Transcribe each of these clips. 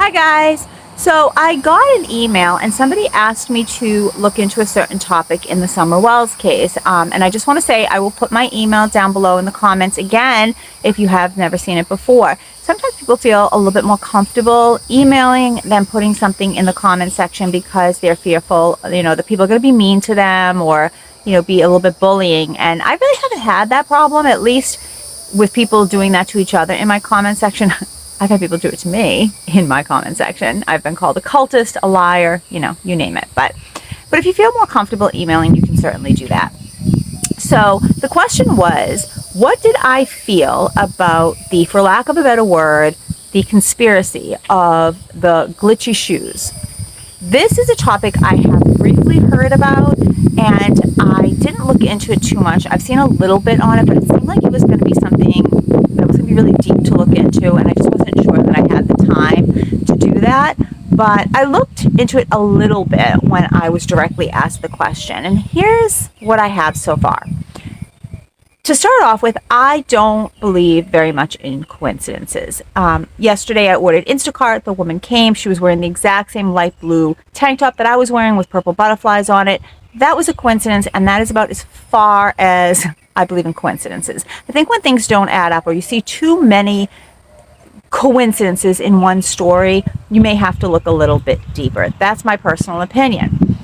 Hi guys. So I got an email and somebody asked me to look into a certain topic in the Summer Wells case. And I just want to say I will put my email down below in the comments again if you have never seen it before. Sometimes people feel a little bit more comfortable emailing than putting something in the comment section because they're fearful, that people are going to be mean to them or, be a little bit bullying. And I really haven't had that problem, at least with people doing that to each other in my comment section. I've had people do it to me in my comment section. I've been called a cultist, a liar, you name it. But if you feel more comfortable emailing, you can certainly do that. So the question was, what did I feel about the, for lack of a better word, the conspiracy of the glitchy shoes? This is a topic I have briefly heard about, and I didn't look into it too much. I've seen a little bit on it, but it seemed like it was going to be something that was going to be really deep to look into, and I just wasn't sure that I had the time to do that. But I looked into it a little bit when I was directly asked the question, and here's what I have so far. To start off with, I don't believe very much in coincidences. Yesterday I ordered Instacart. The woman came. She was wearing the exact same light blue tank top that I was wearing with purple butterflies on it. That was a coincidence, and that is about as far as I believe in coincidences. I think when things don't add up or you see too many coincidences in one story, you may have to look a little bit deeper. That's my personal opinion.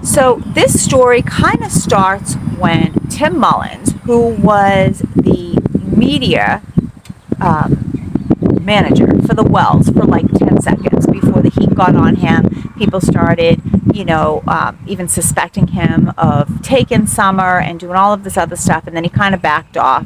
So this story kind of starts when Tim Mullins, who was the media manager for the Wells for like 10 seconds before the heat got on him, people started, even suspecting him of taking Summer and doing all of this other stuff, and then he kind of backed off.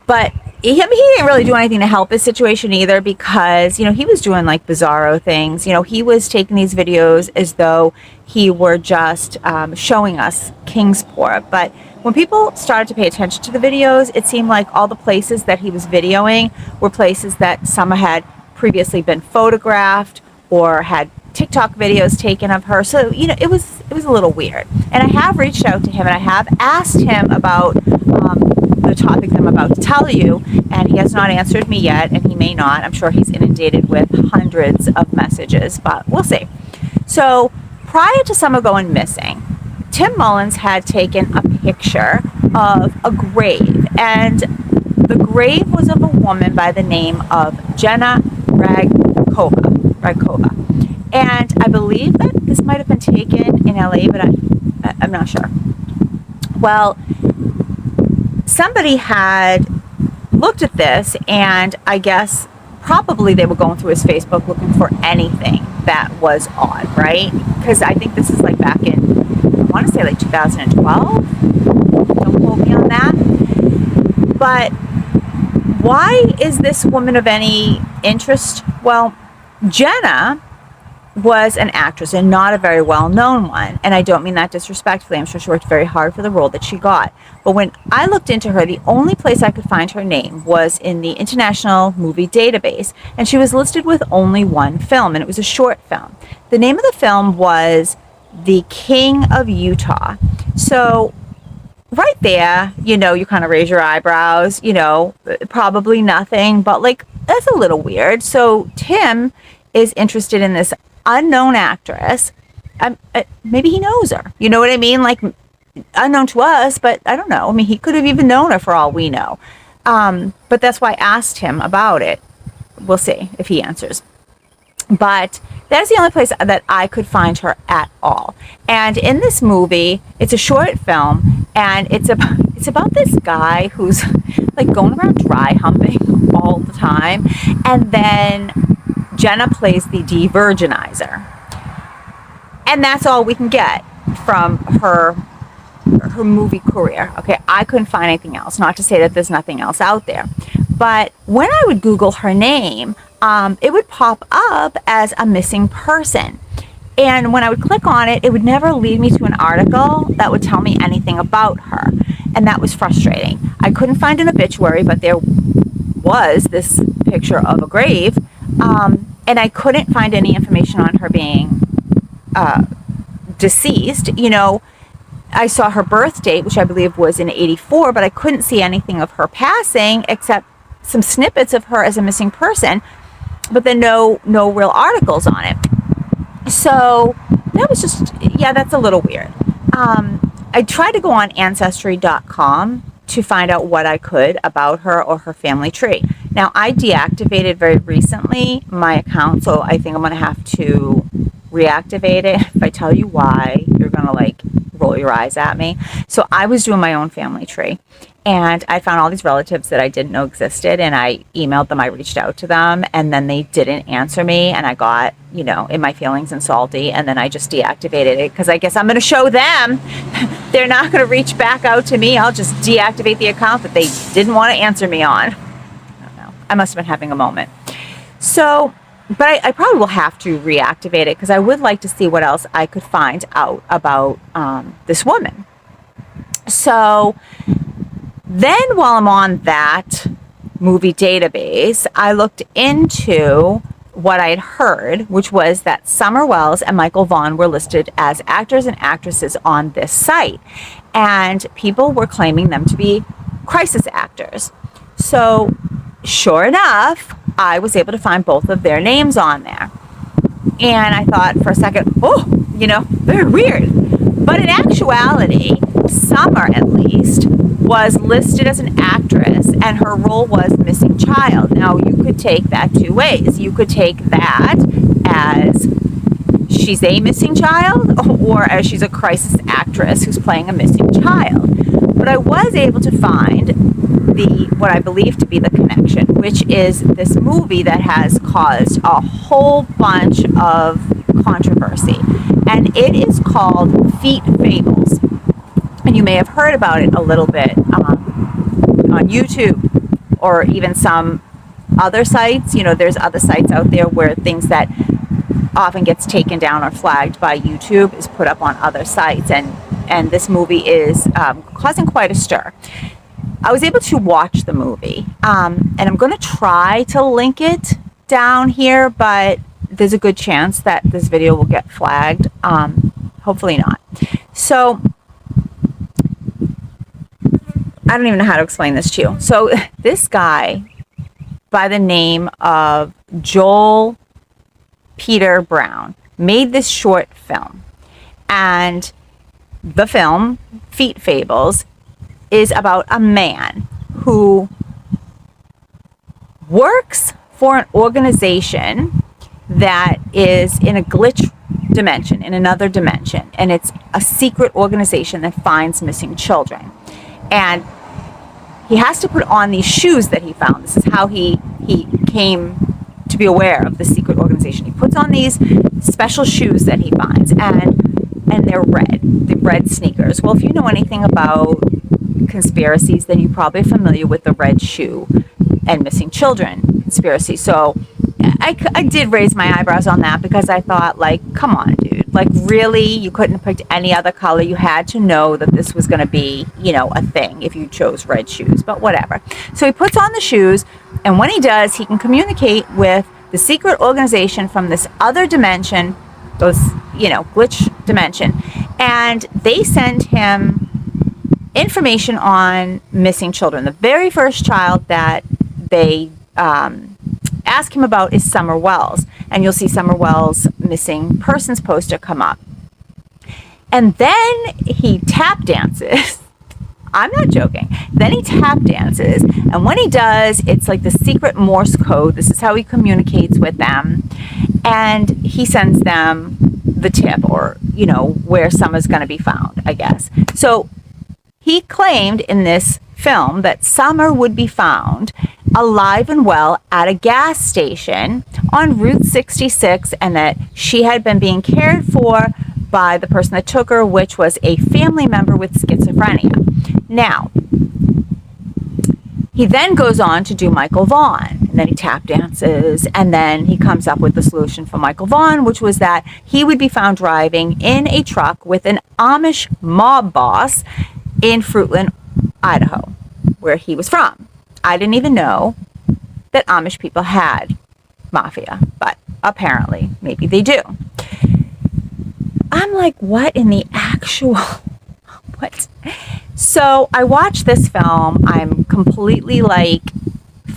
But he didn't really do anything to help his situation either because, he was doing like bizarro things. He was taking these videos as though he were just showing us Kingsport. But when people started to pay attention to the videos, it seemed like all the places that he was videoing were places that Summer had previously been photographed or had TikTok videos taken of her. So, it was a little weird. And I have reached out to him and I have asked him about the topic I'm about to tell you, and he has not answered me yet, and he may not. I'm sure he's inundated with hundreds of messages, but we'll see. So prior to Summer going missing, Tim Mullins had taken a picture of a grave, and the grave was of a woman by the name of Jenna Ragkova. And I believe that this might have been taken in LA, but I'm not sure. Well, somebody had looked at this, and I guess probably they were going through his Facebook looking for anything that was odd, right? Because I think this is like back in, I want to say like 2012. Don't quote me on that. But why is this woman of any interest? Well, Jenna was an actress and not a very well-known one, and I don't mean that disrespectfully. I'm sure she worked very hard for the role that she got, but when I looked into her, the only place I could find her name was in the International Movie Database, and she was listed with only one film, and it was a short film. The name of the film was The King of Utah. So right there, you kind of raise your eyebrows, probably nothing, but like that's a little weird. So Tim is interested in this unknown actress. Maybe he knows her. You know what I mean? Like unknown to us, but I don't know. I mean, he could have even known her for all we know. But that's why I asked him about it. We'll see if he answers. But that is the only place that I could find her at all. And in this movie, it's a short film, and it's about this guy who's like going around dry humping all the time, and then Jenna plays the de-virginizer, and that's all we can get from her movie career. Okay, I couldn't find anything else. Not to say that there's nothing else out there, but when I would Google her name, it would pop up as a missing person, and when I would click on it, it would never lead me to an article that would tell me anything about her, and that was frustrating. I couldn't find an obituary, but there was this picture of a grave. And I couldn't find any information on her being deceased. I saw her birth date, which I believe was in '84, but I couldn't see anything of her passing except some snippets of her as a missing person. but then no real articles on it. So that was just, yeah, that's a little weird. I tried to go on Ancestry.com to find out what I could about her or her family tree. Now, I deactivated very recently my account, so I think I'm going to have to reactivate it. If I tell you why, you're going to like roll your eyes at me. So I was doing my own family tree, and I found all these relatives that I didn't know existed, and I emailed them, I reached out to them, and then they didn't answer me, and I got, in my feelings and salty, and then I just deactivated it because I guess I'm going to show them they're not going to reach back out to me. I'll just deactivate the account that they didn't want to answer me on. I don't know. I must have been having a moment. So, but I probably will have to reactivate it because I would like to see what else I could find out about this woman. So then while I'm on that movie database, I looked into what I had heard, which was that Summer Wells and Michael Vaughn were listed as actors and actresses on this site. And people were claiming them to be crisis actors. So sure enough, I was able to find both of their names on there. And I thought for a second, very weird. But in actuality, Summer, at least, was listed as an actress, and her role was missing child. Now, you could take that two ways. You could take that as she's a missing child, or as she's a crisis actress who's playing a missing child. But I was able to find what I believe to be the connection, which is this movie that has caused a whole bunch of controversy. And it is called Feet Fables. And you may have heard about it a little bit on YouTube or even some other sites. There's other sites out there where things that often gets taken down or flagged by YouTube is put up on other sites. And this movie is causing quite a stir. I was able to watch the movie, and I'm going to try to link it down here, but there's a good chance that this video will get flagged. Hopefully not. So I don't even know how to explain this to you. So this guy by the name of Joel Peter Brown made this short film. And the film, Feet Fables, is about a man who works for an organization that is in a glitch dimension, in another dimension. And it's a secret organization that finds missing children. And he has to put on these shoes that he found. This is how he came to be aware of the secret organization. He puts on these special shoes that he finds, and they're red sneakers. Well, if you know anything about conspiracies, then you're probably familiar with the red shoe and missing children conspiracy. So I did raise my eyebrows on that because I thought, come on, dude. Really, you couldn't have picked any other color. You had to know that this was going to be, a thing if you chose red shoes, but whatever. So he puts on the shoes, and when he does, he can communicate with the secret organization from this other dimension, those, glitch dimension, and they send him information on missing children. The very first child that they ask him about is Summer Wells, and you'll see Summer Wells' missing persons poster come up. And then he tap dances. I'm not joking. Then he tap dances, and when he does, it's like the secret Morse code. This is how he communicates with them, and he sends them the tip, or where Summer's going to be found, I guess. So he claimed in this film that Summer would be found alive and well at a gas station on Route 66, and that she had been being cared for by the person that took her, which was a family member with schizophrenia. Now, he then goes on to do Michael Vaughn, and then he tap dances, and then he comes up with the solution for Michael Vaughn, which was that he would be found driving in a truck with an Amish mob boss in Fruitland, Idaho, where he was from. I didn't even know that Amish people had mafia, but apparently, maybe they do. I'm like, what in the actual, what? So I watched this film. I'm completely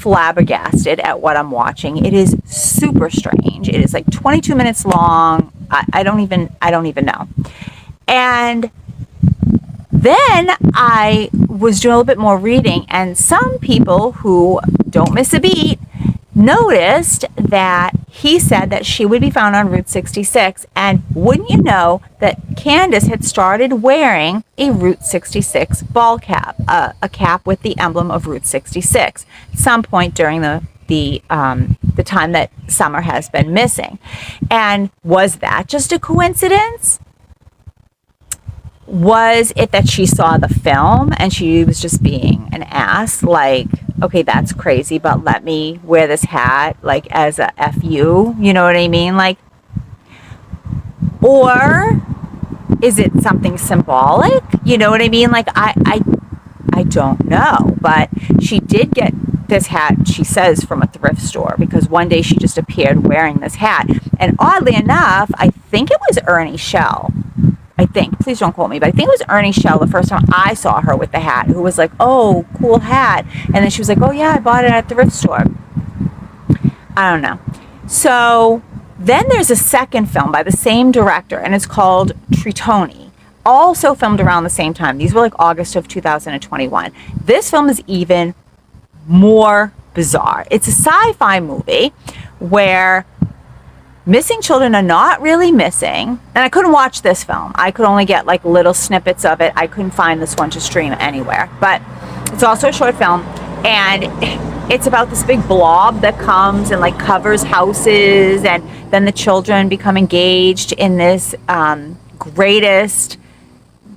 flabbergasted at what I'm watching. It is super strange. It is like 22 minutes long. I don't even know. And then I was doing a little bit more reading, and some people who don't miss a beat noticed that he said that she would be found on Route 66, and wouldn't you know that Candace had started wearing a Route 66 ball cap, a cap with the emblem of Route 66, some point during the time that Summer has been missing. And was that just a coincidence? Was it that she saw the film and she was just being an ass? Like, okay, that's crazy, but let me wear this hat, like, as a FU, you know what I mean? Like, or is it something symbolic? You know what I mean? Like, I don't know, but she did get this hat, she says, from a thrift store, because one day she just appeared wearing this hat. And oddly enough, I think it was Ernie Shell. I think, please don't quote me, but I think it was Ernie Shell the first time I saw her with the hat, who was like, oh, cool hat. And then she was like, oh yeah, I bought it at the thrift store. I don't know. So then there's a second film by the same director, and it's called Tritoni, also filmed around the same time. These were like August of 2021. This film is even more bizarre. It's a sci-fi movie where missing children are not really missing. And I couldn't watch this film. I could only get like little snippets of it. I couldn't find this one to stream anywhere. But it's also a short film. And it's about this big blob that comes and like covers houses. And then the children become engaged in this greatest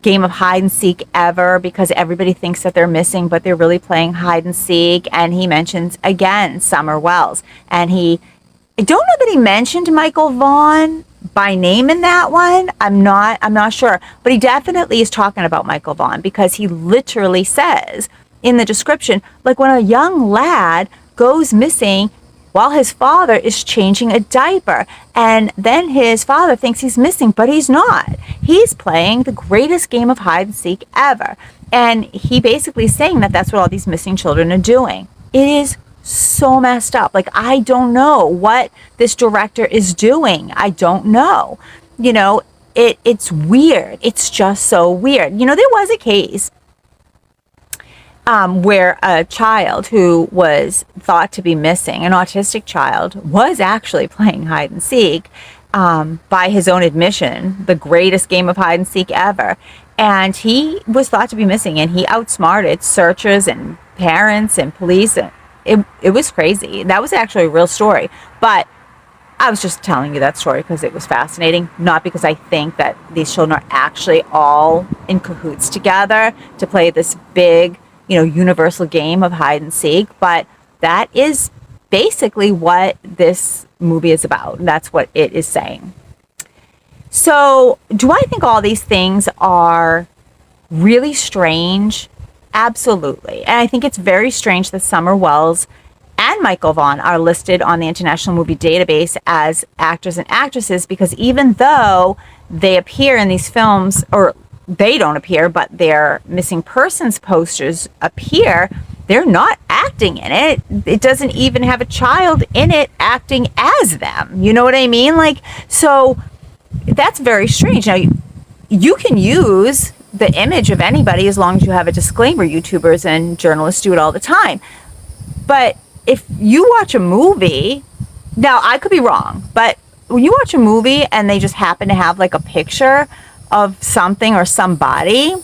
game of hide and seek ever, because everybody thinks that they're missing, but they're really playing hide and seek. And he mentions again Summer Wells. And I don't know that he mentioned Michael Vaughn by name in that one. I'm not sure, but he definitely is talking about Michael Vaughn, because he literally says in the description, like, when a young lad goes missing while his father is changing a diaper, and then his father thinks he's missing, but he's not. He's playing the greatest game of hide and seek ever. And he basically is saying that that's what all these missing children are doing. It is so messed up. Like, I don't know what this director is doing. I don't know. You know, it's weird. It's just so weird. You know, there was a case where a child who was thought to be missing, an autistic child, was actually playing hide and seek, by his own admission, the greatest game of hide and seek ever. And he was thought to be missing, and he outsmarted searchers and parents and police. It was crazy. That was actually a real story. But I was just telling you that story because it was fascinating, not because I think that these children are actually all in cahoots together to play this big, universal game of hide and seek. But that is basically what this movie is about. That's what it is saying. So, do I think all these things are really strange? Absolutely. And I think it's very strange that Summer Wells and Michael Vaughn are listed on the International Movie Database as actors and actresses, because even though they appear in these films, or they don't appear, but their missing persons posters appear, they're not acting in it. It doesn't even have a child in it acting as them. You know what I mean? Like, so that's very strange. Now, you can use the image of anybody as long as you have a disclaimer. YouTubers and journalists do it all the time. But if you watch a movie, now I could be wrong, but when you watch a movie and they just happen to have like a picture of something or somebody,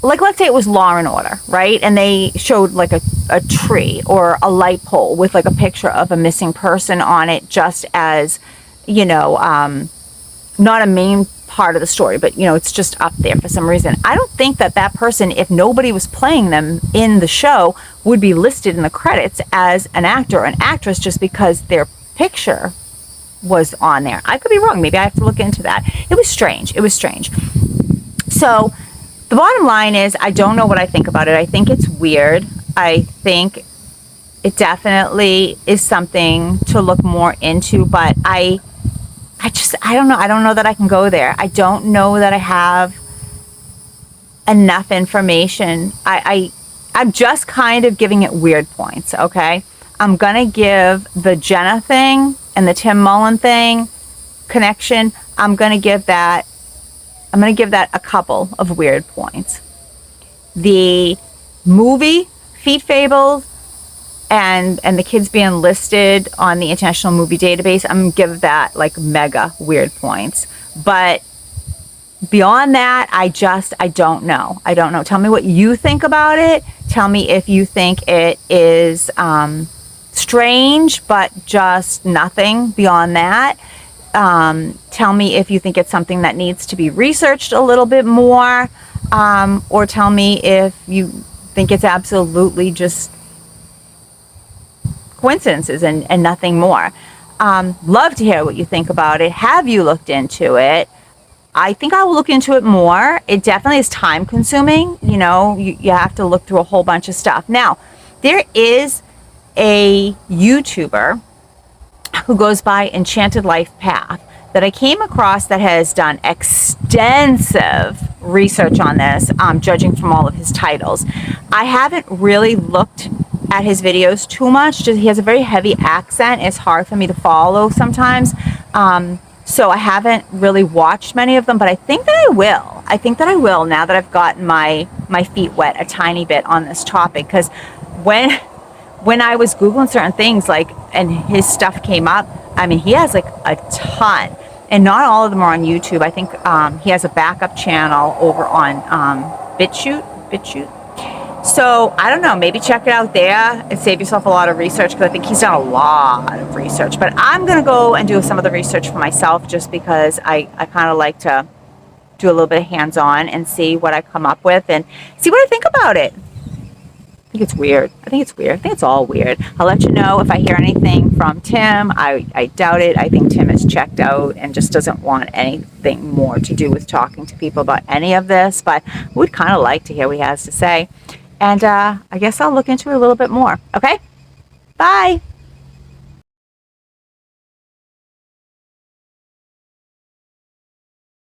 like let's say it was Law and Order, right? And they showed like a tree or a light pole with like a picture of a missing person on it, just as, not a main part of the story, but it's just up there for some reason. I don't think that person, if nobody was playing them in the show, would be listed in the credits as an actor or an actress just because their picture was on there. I could be wrong. Maybe I have to look into that. It was strange. So the bottom line is, I don't know what I think about it. I think it's weird. I think it definitely is something to look more into, but I don't know. I don't know that I can go there. I don't know that I have enough information. I I'm just kind of giving it weird points, okay? I'm gonna give the Jenna thing and the Tim Mullen thing connection, I'm gonna give that a couple of weird points. The movie, Feet Fables, and the kids being listed on the International Movie Database, I'm gonna give that like mega weird points. But beyond that, I don't know. I don't know. Tell me what you think about it. Tell me if you think it is strange, but just nothing beyond that. Tell me if you think it's something that needs to be researched a little bit more, or tell me if you think it's absolutely just coincidences and nothing more. Love to hear what you think about it. Have you looked into it? I think I will look into it more. It definitely is time consuming. You know, you have to look through a whole bunch of stuff. Now, there is a YouTuber who goes by Enchanted Life Path that I came across that has done extensive research on this, judging from all of his titles. I haven't really looked at his videos too much. Just, he has a very heavy accent. It's hard for me to follow sometimes. So I haven't really watched many of them, but I think that I will. I think that I will now that I've gotten my feet wet a tiny bit on this topic. Because when I was Googling certain things, like, and his stuff came up, I mean, he has like a ton. And not all of them are on YouTube. I think he has a backup channel over on BitChute. So I don't know, maybe check it out there and save yourself a lot of research, because I think he's done a lot of research. But I'm going to go and do some of the research for myself, just because I kind of like to do a little bit of hands-on and see what I come up with and see what I think about it. I think it's weird. I think it's all weird. I'll let you know if I hear anything from Tim. I doubt it. I think Tim is checked out and just doesn't want anything more to do with talking to people about any of this. But I would kind of like to hear what he has to say. And I guess I'll look into it a little bit more. Okay? Bye.